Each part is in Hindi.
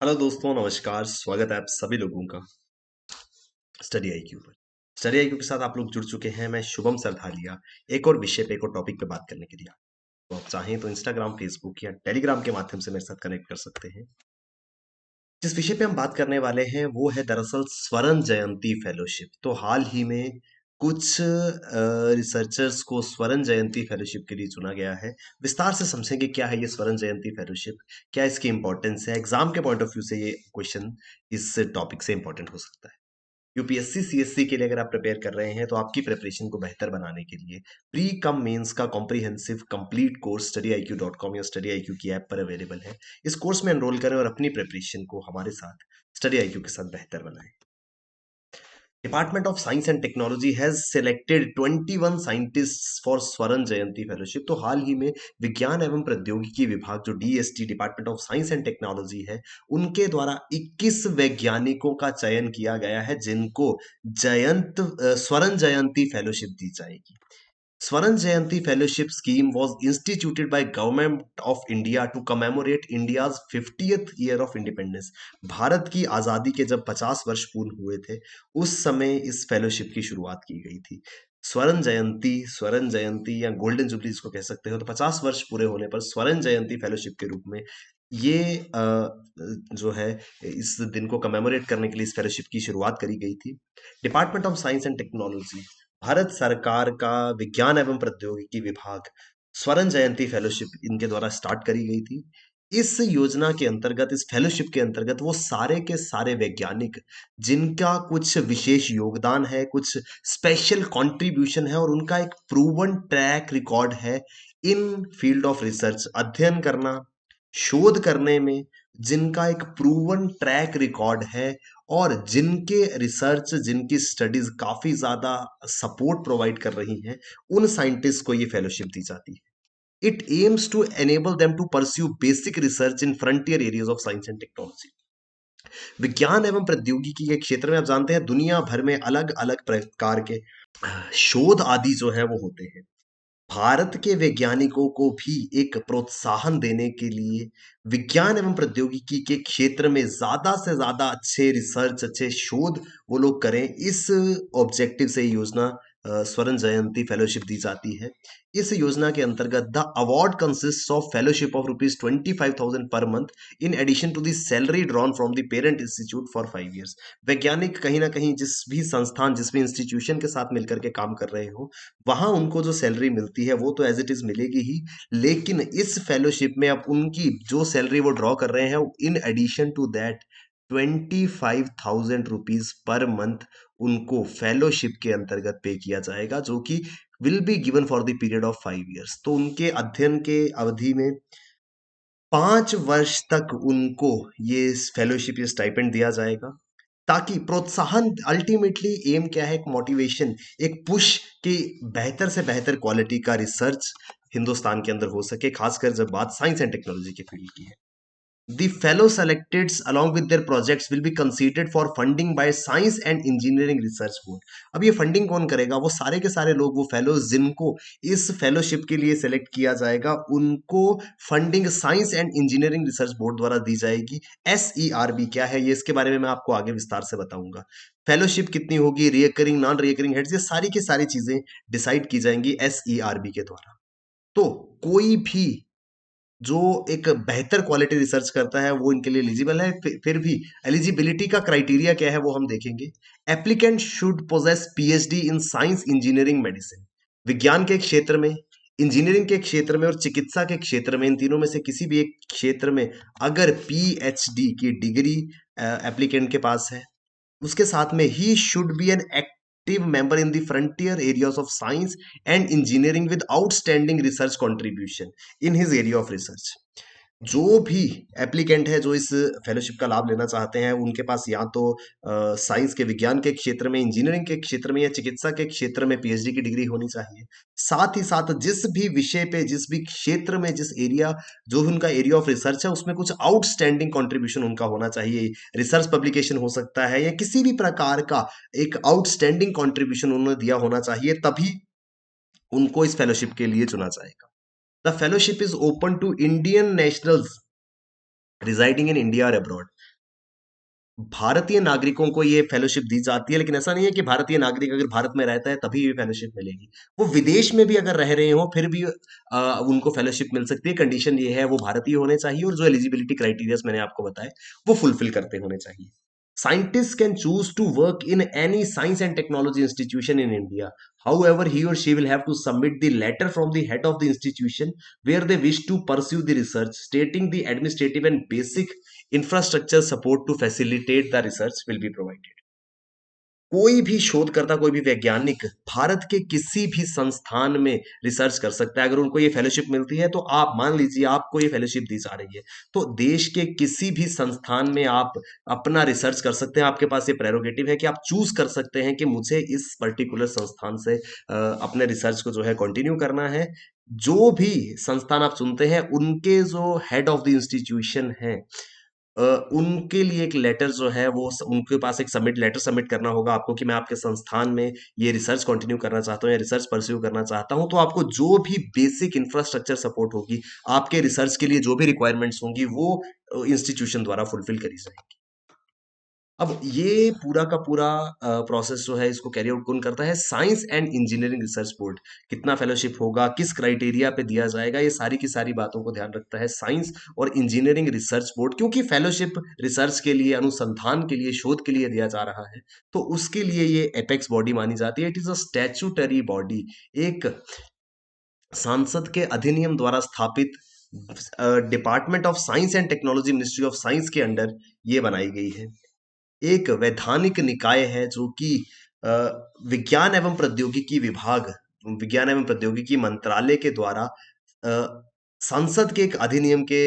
हेलो दोस्तों, नमस्कार। स्वागत है आप सभी लोगों का स्टडी आईक्यू पर। स्टडी आईक्यू के साथ आप लोग जुड़ चुके हैं। मैं शुभम सरधारिया एक और विषय पे, एक और टॉपिक पे बात करने के लिए। तो आप चाहें तो इंस्टाग्राम, फेसबुक या टेलीग्राम के माध्यम से मेरे साथ कनेक्ट कर सकते हैं। जिस विषय पे हम बात करने वाले हैं वो है दरअसल स्वर्ण जयंती फेलोशिप। तो हाल ही में कुछ रिसर्चर्स को स्वर्ण जयंती फेलोशिप के लिए चुना गया है। विस्तार से समझेंगे क्या है ये स्वर्ण जयंती फेलोशिप, क्या इसकी इंपॉर्टेंस है, एग्जाम के पॉइंट ऑफ व्यू से ये क्वेश्चन इस टॉपिक से इंपॉर्टेंट हो सकता है। यूपीएससी सीएससी के लिए अगर आप प्रिपेयर कर रहे हैं तो आपकी प्रिपरेशन को बेहतर बनाने के लिए प्री कम मेंस का कॉम्प्रिहेंसिव कंप्लीट कोर्स studyIQ.com या स्टडी आईक्यू की ऐप पर अवेलेबल है। इस कोर्स में एनरोल करें और अपनी प्रिपरेशन को हमारे साथ स्टडी आईक्यू के साथ बेहतर बनाएं। Department of science and technology has selected 21 scientists for स्वर्ण जयंती फेलोशिप। तो हाल ही में विज्ञान एवं प्रौद्योगिकी विभाग, जो DST department of science and technology है, उनके द्वारा 21 वैज्ञानिकों का चयन किया गया है जिनको स्वर्ण जयंती फेलोशिप दी जाएगी। Swaran Jayanti Fellowship Scheme was instituted by Government of India to commemorate India's 50th year of independence। Bharat की आज़ादी के जब 50 वर्ष पूर्ण हुए थे, उस समय इस फेलोशिप की शुरुआत की गई थी। स्वर्ण जयंती या गोल्डन जुबली जिसको कह सकते हो, तो 50 वर्ष पूरे होने पर स्वर्ण जयंती फेलोशिप के रूप में ये जो है इस दिन को कमेमोरेट करने के लिए इस फेलोशिप की शुरुआत करी गई थी। Department of science and technology, Bharat सरकार का विज्ञान एवं प्रौद्योगिकी विभाग, स्वर्ण जयंती फेलोशिप इनके द्वारा स्टार्ट करी गई थी। इस योजना के अंतर्गत, इस फेलोशिप के अंतर्गत वो सारे के सारे वैज्ञानिक जिनका कुछ विशेष योगदान है, कुछ स्पेशल कंट्रीब्यूशन है और उनका एक प्रूवन ट्रैक रिकॉर्ड है इन फील्ड ऑफ रिसर्च, अध्ययन करना, शोध करने में, जिनका एक प्रूवन ट्रैक रिकॉर्ड है और जिनके रिसर्च, जिनकी स्टडीज काफी ज्यादा सपोर्ट प्रोवाइड कर रही हैं, उन साइंटिस्ट को ये फेलोशिप दी जाती है। It aims to enable them to pursue basic research in frontier areas of science and technology. विज्ञान एवं प्रौद्योगिकी के क्षेत्र में आप जानते हैं दुनिया भर में अलग अलग प्रकार के शोध आदि जो है वो होते हैं। भारत के वैज्ञानिकों को भी एक प्रोत्साहन देने के लिए विज्ञान एवं प्रौद्योगिकी के क्षेत्र में ज्यादा से ज्यादा अच्छे रिसर्च, अच्छे शोध वो लोग करें, इस ऑब्जेक्टिव से ये योजना स्वर्ण जयंती फेलोशिप दी जाती है। इस योजना के अंतर्गत the award consist of fellowship of ₹25,000 per month in addition to the salary drawn from the parent institute for 5 years। वैज्ञानिक कहीं ना कहीं जिस भी संस्थान, जिस भी इंस्टीट्यूशन के साथ मिलकर के काम कर रहे हो, वहां उनको जो सैलरी मिलती है वो तो एज इट इज मिलेगी ही, लेकिन इस फेलोशिप में अब उनकी जो सैलरी वो ड्रॉ कर रहे हैं, in addition to that 25,000 rupees per month उनको फेलोशिप के अंतर्गत पे किया जाएगा, जो कि will be given for the period of 5 years। तो उनके अध्ययन के अवधि में 5 वर्ष तक उनको ये फेलोशिप, ये स्टाइपेंड दिया जाएगा, ताकि प्रोत्साहन, अल्टीमेटली एम क्या है, एक मोटिवेशन, एक पुश कि बेहतर से बेहतर क्वालिटी का रिसर्च हिंदुस्तान के अंदर हो सके, खासकर जब बात साइंस एंड टेक्नोलॉजी के फील्ड की है। The fellow selected along with their projects will be considered for funding by Science and Engineering Research Board। अब ये फंडिंग कौन करेगा? वो सारे के सारे लोग, वो फेलोज जिनको इस फेलोशिप के लिए सेलेक्ट किया जाएगा, उनको funding science and engineering research board द्वारा दी जाएगी। SERB क्या है ये, इसके बारे में मैं आपको आगे विस्तार से बताऊंगा। फेलोशिप कितनी होगी, रिकरिंग, नॉन रिकरिंग हेड्स, ये सारी की सारी चीजें डिसाइड की जाएंगी SERB के द्वारा। तो कोई भी जो एक बेहतर क्वालिटी रिसर्च करता है वो इनके लिए एलिजिबल है। फिर भी एलिजिबिलिटी का क्राइटेरिया क्या है वो हम देखेंगे। Applicant should possess PhD in science, engineering, medicine. विज्ञान के क्षेत्र में, इंजीनियरिंग के क्षेत्र में और चिकित्सा के क्षेत्र में, इन तीनों में से किसी भी एक क्षेत्र में अगर पीएचडी की डिग्री एप्लीकेंट के पास है, उसके साथ में he should be an active member in the frontier areas of science and engineering with outstanding research contribution in his area of research. जो भी एप्लीकेंट है जो इस फेलोशिप का लाभ लेना चाहते हैं, उनके पास या तो साइंस के, विज्ञान के क्षेत्र में, इंजीनियरिंग के क्षेत्र में या चिकित्सा के क्षेत्र में पीएचडी की डिग्री होनी चाहिए। साथ ही साथ जिस भी विषय पे, जिस भी क्षेत्र में, जिस एरिया, जो उनका एरिया ऑफ रिसर्च है, उसमें कुछ आउटस्टैंडिंग कंट्रीब्यूशन उनका होना चाहिए। रिसर्च पब्लिकेशन हो सकता है या किसी भी प्रकार का एक आउटस्टैंडिंग कंट्रीब्यूशन उन्होंने दिया होना चाहिए, तभी उनको इस फेलोशिप के लिए चुना जाएगा। The fellowship is open to Indian nationals residing in India or abroad। भारतीय नागरिकों को ये फेलोशिप दी जाती है, लेकिन ऐसा नहीं है कि भारतीय नागरिक अगर भारत में रहता है तभी ये फेलोशिप मिलेगी। वो विदेश में भी अगर रह रहे हो फिर भी उनको फेलोशिप मिल सकती है। कंडीशन ये है वो भारतीय होने चाहिए और जो एलिजिबिलिटी क्राइटेरियाज मैंने आपको बताए वो फुलफिल करते होने चाहिए। Scientists can choose to work in any science and technology institution in India. However, he or she will have to submit the letter from the head of the institution where they wish to pursue the research, stating the administrative and basic infrastructure support to facilitate the research will be provided. कोई भी शोधकर्ता, कोई भी वैज्ञानिक भारत के किसी भी संस्थान में रिसर्च कर सकता है। अगर उनको ये फेलोशिप मिलती है तो आप मान लीजिए आपको ये फेलोशिप दी जा रही है, तो देश के किसी भी संस्थान में आप अपना रिसर्च कर सकते हैं। आपके पास ये प्रेरोगेटिव है कि आप चूज कर सकते हैं कि मुझे इस पर्टिकुलर संस्थान से अपने रिसर्च को जो है कंटिन्यू करना है। जो भी संस्थान आप चुनते हैं उनके जो हेड ऑफ द इंस्टीट्यूशन है, उनके लिए एक लेटर जो है वो उनके पास एक लेटर सबमिट करना होगा आपको कि मैं आपके संस्थान में ये रिसर्च कंटिन्यू करना चाहता हूँ या रिसर्च परस्यू करना चाहता हूँ। तो आपको जो भी बेसिक इंफ्रास्ट्रक्चर सपोर्ट होगी, आपके रिसर्च के लिए जो भी रिक्वायरमेंट्स होंगी वो इंस्टीट्यूशन द्वारा फुलफिल करी जाएगी। अब ये पूरा का पूरा प्रोसेस जो है इसको कैरी आउट कौन करता है? Science and engineering research board. कितना फेलोशिप होगा, किस क्राइटेरिया पे दिया जाएगा, ये सारी की सारी बातों को ध्यान रखता है साइंस और इंजीनियरिंग रिसर्च बोर्ड। क्योंकि फेलोशिप रिसर्च के लिए, अनुसंधान के लिए, शोध के लिए दिया जा रहा है, तो उसके लिए ये एपेक्स बॉडी मानी जाती है। It is a statutory body, एक सांसद के अधिनियम द्वारा स्थापित department of science and technology, ministry of science के अंडर ये बनाई गई है। एक वैधानिक निकाय है जो कि अ, विज्ञान एवं प्रौद्योगिकी विभाग, विज्ञान एवं प्रौद्योगिकी मंत्रालय के द्वारा संसद के एक अधिनियम के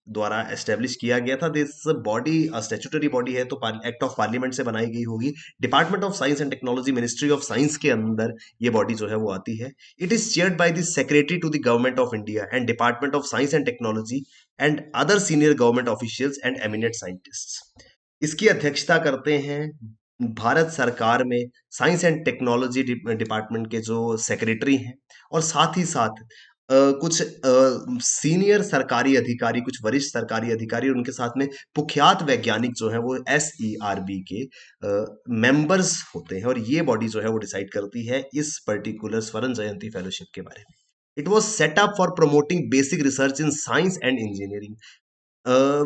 द्वारा एस्टेब्लिश किया गया था। दिस बॉडी स्टैट्यूटरी बॉडी है, तो एक्ट ऑफ पार्लियामेंट से बनाई गई होगी। Department of science and technology, ministry of science के अंदर ये बॉडी जो है वो आती है। It is chaired by the secretary to the government of India and department of science and technology and other senior government officials and eminent scientists. इसकी अध्यक्षता करते हैं भारत सरकार में साइंस एंड टेक्नोलॉजी डिपार्टमेंट के जो सेक्रेटरी हैं, और साथ ही साथ कुछ सीनियर सरकारी अधिकारी, कुछ वरिष्ठ सरकारी अधिकारी और उनके साथ में कुख्यात वैज्ञानिक जो हैं वो SERB के मेंबर्स होते हैं। और ये बॉडी जो है वो डिसाइड करती है इस पर्टिकुलर स्वर्ण जयंती फेलोशिप के बारे में। It was set up for promoting basic research in science and engineering.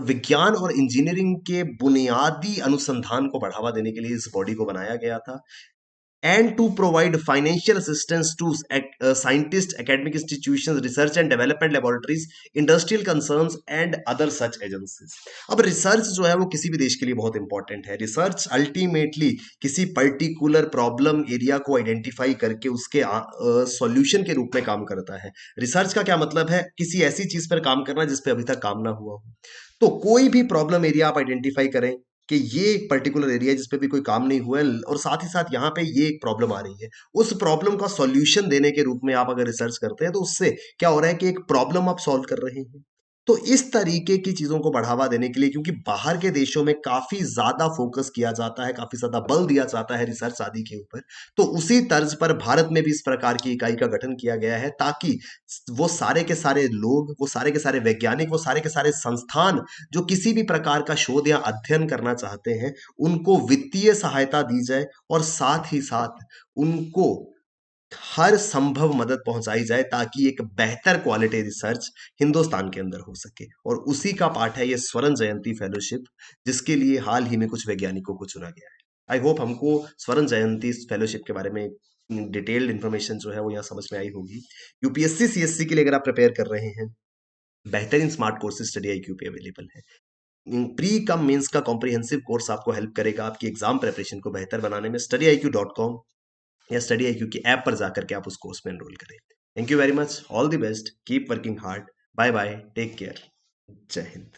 विज्ञान और इंजीनियरिंग के बुनियादी अनुसंधान को बढ़ावा देने के लिए इस बॉडी को बनाया गया था। and to provide financial assistance to scientists, academic institutions, research and development laboratories, industrial concerns and other such agencies. अब रिसर्च जो है वो किसी भी देश के लिए बहुत इंपॉर्टेंट है। रिसर्च अल्टीमेटली किसी पर्टिकुलर प्रॉब्लम एरिया को आइडेंटिफाई करके उसके सॉल्यूशन के रूप में काम करता है। रिसर्च का क्या मतलब है? किसी ऐसी चीज पर काम करना जिस पे अभी तक काम ना हुआ हो। तो कोई भी प्रॉब्लम एरिया आप आइडेंटिफाई करें कि ये एक पर्टिकुलर एरिया है जिस पे भी कोई काम नहीं हुआ है, और साथ ही साथ यहाँ पे ये एक प्रॉब्लम आ रही है, उस प्रॉब्लम का सॉल्यूशन देने के रूप में आप अगर रिसर्च करते हैं तो उससे क्या हो रहा है कि एक प्रॉब्लम आप सॉल्व कर रहे हैं। तो इस तरीके की चीजों को बढ़ावा देने के लिए, क्योंकि बाहर के देशों में काफी ज्यादा फोकस किया जाता है, काफी ज्यादा बल दिया जाता है रिसर्च आदि के ऊपर, तो उसी तर्ज पर भारत में भी इस प्रकार की इकाई का गठन किया गया है ताकि वो सारे के सारे लोग, वो सारे के सारे वैज्ञानिक, वो सारे के सारे संस्थान जो किसी भी प्रकार का शोध या अध्ययन करना चाहते हैं, उनको वित्तीय सहायता दी जाए और साथ ही साथ उनको हर संभव मदद पहुंचाई जाए ताकि एक बेहतर क्वालिटी रिसर्च हिंदुस्तान के अंदर हो सके। और उसी का पार्ट है ये स्वर्ण जयंती फेलोशिप, जिसके लिए हाल ही में कुछ वैज्ञानिकों को चुना गया है। आई होप हमको स्वर्ण जयंती फेलोशिप के बारे में डिटेल्ड इन्फॉर्मेशन जो है वो यहाँ समझ में आई होगी। यूपीएससी CSC के लिए अगर आप प्रिपेयर कर रहे हैं, बेहतरीन स्मार्ट कोर्सेज स्टडी IQ पे अवेलेबल है। प्री कम मेंस का कॉम्प्रिहेंसिव कोर्स आपको हेल्प करेगा आपकी एग्जाम प्रिपरेशन को बेहतर बनाने में। studyIQ.com या StudyIQ की ऐप पर जाकर के आप उस कोर्स में एनरोल करें। Thank you very much, all the best, keep working hard, bye bye, take care, जय हिंद।